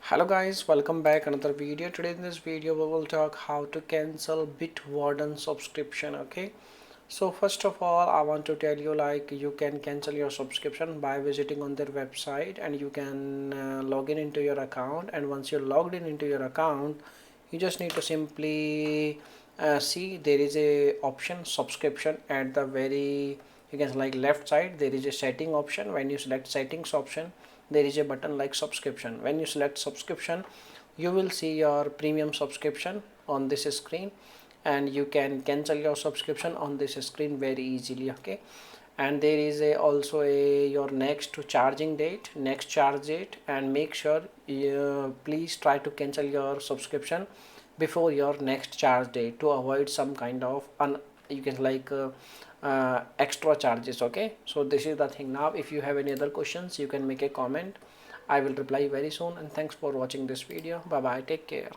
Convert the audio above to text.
Hello guys, welcome back another video. Today in this video we will talk how to cancel Bitwarden subscription. Okay, so first of all I want to tell you, like, you can cancel your subscription by visiting on their website, and you can log in into your account. And once you're logged in into your account, you just need to simply see there is a option subscription at the very, you can like left side. There is a setting option. When you select settings option, there is a button like subscription. When you select subscription, you will see your premium subscription on this screen, and you can cancel your subscription on this screen very easily. Okay, and there is a also a your next charging date, next charge date, and make sure you please try to cancel your subscription before your next charge date to avoid some kind of you can extra charges. Okay, so this is the thing. Now if you have any other questions, you can make a comment. I will reply very soon, and thanks for watching this video. Bye bye, take care.